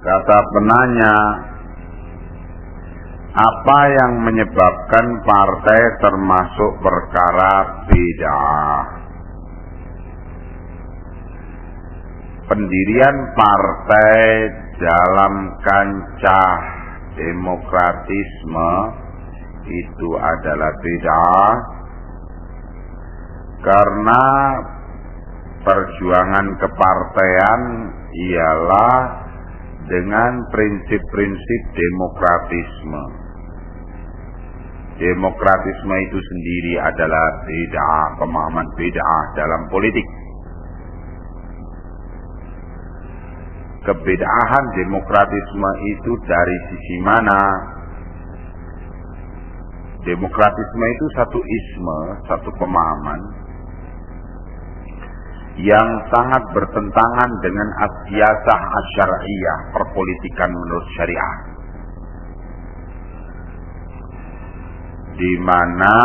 Kata penanya, apa yang menyebabkan partai termasuk perkara bid'ah? Pendirian partai dalam kancah demokratisme itu adalah bid'ah karena perjuangan kepartaian ialah dengan prinsip-prinsip demokratisme. Demokratisme itu sendiri adalah bid'ah, pemahaman bid'ah dalam politik. Kebedaan demokratisme itu dari sisi mana? Demokratisme itu satu isme, satu pemahaman yang sangat bertentangan dengan as-siyasah asy-syar'iyyah, perpolitikan menurut syariah. Di mana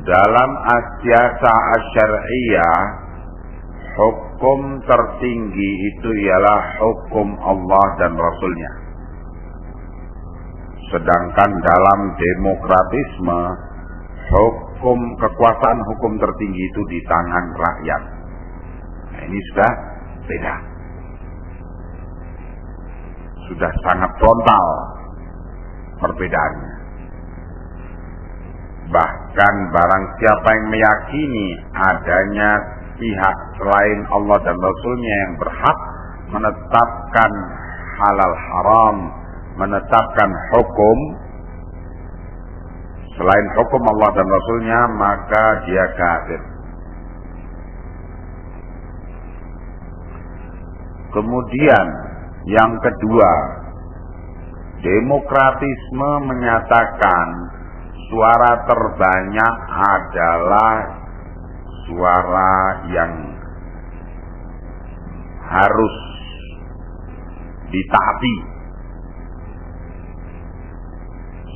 dalam as-siyasah asy-syar'iyyah hukum tertinggi itu ialah hukum Allah dan Rasulnya. Sedangkan dalam demokratisme kekuasaan hukum tertinggi itu di tangan rakyat. Nah, ini sudah beda. Sudah sangat frontal perbedaannya. Bahkan barang siapa yang meyakini adanya pihak selain Allah dan Rasulnya yang berhak menetapkan halal haram, menetapkan hukum selain hukum Allah dan Rasulnya, maka dia kafir. Kemudian yang kedua, demokratisme menyatakan suara terbanyak adalah suara yang harus ditaati.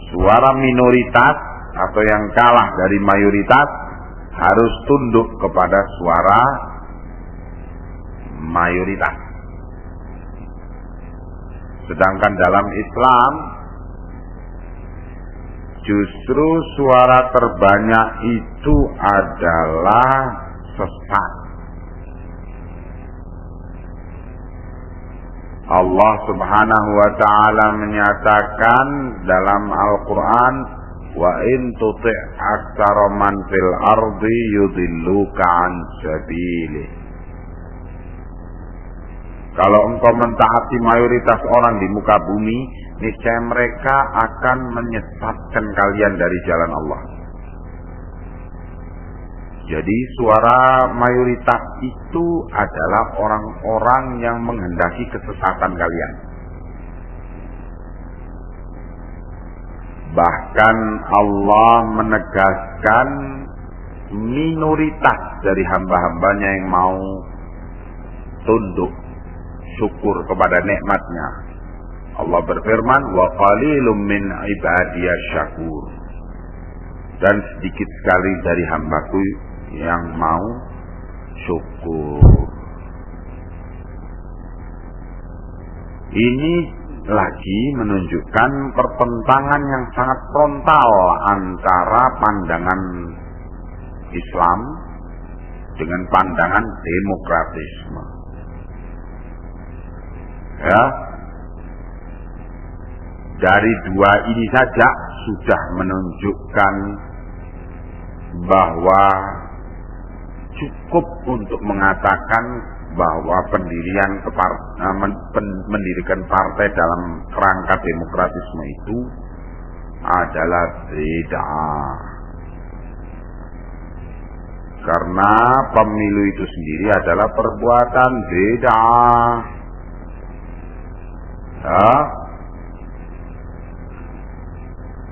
Suara minoritas atau yang kalah dari mayoritas harus tunduk kepada suara mayoritas. Sedangkan dalam Islam justru suara terbanyak itu adalah sesat. Allah Subhanahu wa ta'ala menyatakan dalam Al-Quran, wa in tuti' aktsara man fil ardi yudilluka an sabilih. Kalau engkau mentaati mayoritas orang di muka bumi, niscaya mereka akan menyesatkan kalian dari jalan Allah. Jadi suara mayoritas itu adalah orang-orang yang menghendaki kesesatan kalian. Bahkan Allah menegaskan minoritas dari hamba-hambanya yang mau tunduk syukur kepada nikmatnya. Allah berfirman, wa qalilum min ibadiyasy syakur. Dan sedikit sekali dari hambaku yang mau syukur. Ini lagi menunjukkan pertentangan yang sangat frontal antara pandangan Islam dengan pandangan demokratisme. Ya, dari dua ini saja sudah menunjukkan bahwa cukup untuk mengatakan bahwa mendirikan partai dalam kerangka demokratisme itu adalah bid'ah. Karena pemilu itu sendiri adalah perbuatan bid'ah. Ya.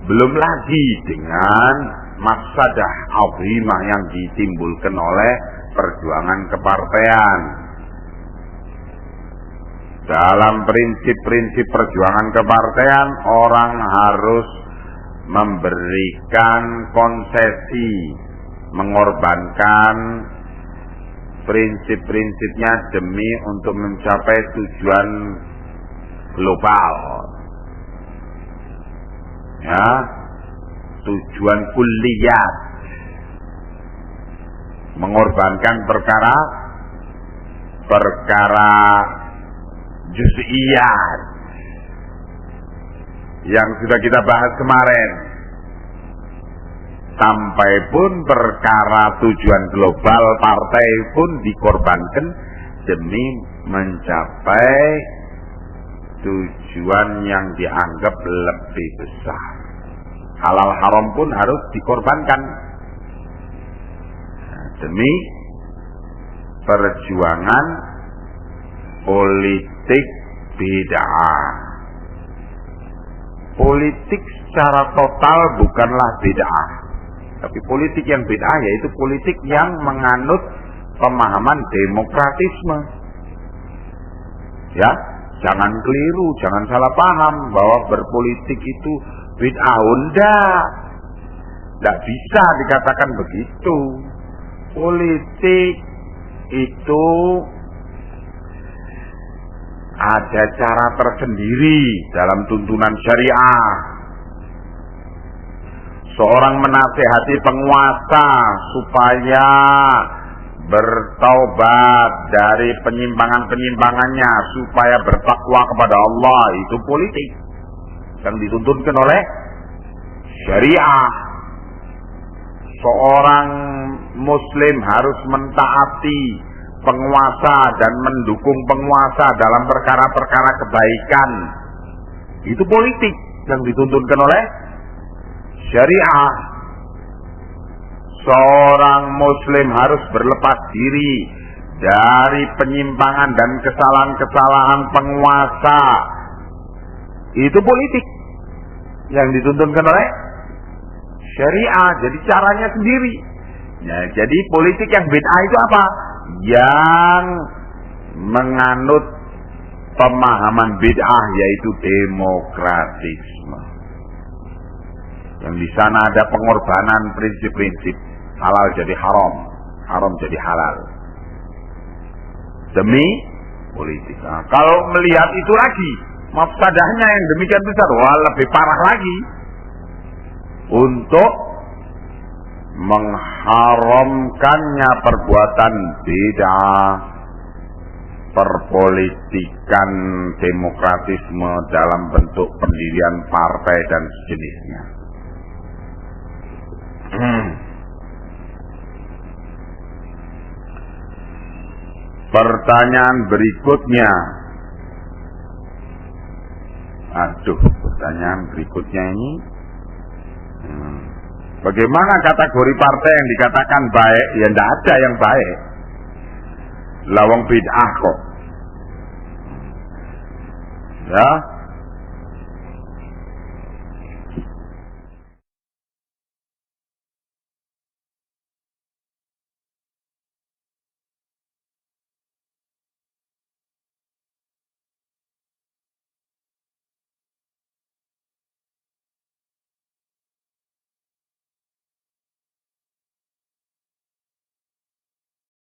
Belum lagi dengan mafsadah azimah yang ditimbulkan oleh perjuangan kepartean. Dalam prinsip-prinsip perjuangan kepartean, orang harus memberikan konsesi, mengorbankan prinsip-prinsipnya demi untuk mencapai tujuan global. Ya, tujuan kulliyat. Mengorbankan perkara juz'iyat yang sudah kita bahas kemarin. Sampai pun perkara tujuan global partai pun dikorbankan demi mencapai tujuan yang dianggap lebih besar. Halal haram pun harus dikorbankan demi perjuangan politik bid'ah. Politik secara total bukanlah bid'ah, tapi politik yang bid'ah yaitu politik yang menganut pemahaman demokratisme. Ya, jangan keliru, jangan salah paham bahwa berpolitik itu bid'ah. Tidak bisa dikatakan begitu. Politik itu ada cara tersendiri dalam tuntunan syariah. Seorang menasihati penguasa supaya bertaubat dari penyimpangan-penyimpangannya, supaya bertakwa kepada Allah, itu politik yang dituntunkan oleh syariah. Seorang muslim harus mentaati penguasa dan mendukung penguasa dalam perkara-perkara kebaikan. Itu politik yang dituntunkan oleh syariah. Seorang muslim harus berlepas diri dari penyimpangan dan kesalahan-kesalahan penguasa. Itu politik yang dituntunkan oleh syariah. Jadi caranya sendiri. Nah, jadi politik yang bid'ah itu apa? Yang menganut pemahaman bid'ah, yaitu demokratisme. Yang di sana ada pengorbanan prinsip-prinsip, halal jadi haram, haram jadi halal, demi politik. Nah, kalau melihat itu lagi, mafsadahnya yang demikian besar, wah lebih parah lagi. Untuk mengharamkannya perbuatan bid'ah, perpolitikan demokratisme dalam bentuk pendirian partai dan sejenisnya. Pertanyaan berikutnya. Pertanyaan berikutnya ini. Bagaimana kategori partai yang dikatakan baik? Ya tidak ada yang baik. Lawang bid'ah kok. Ya,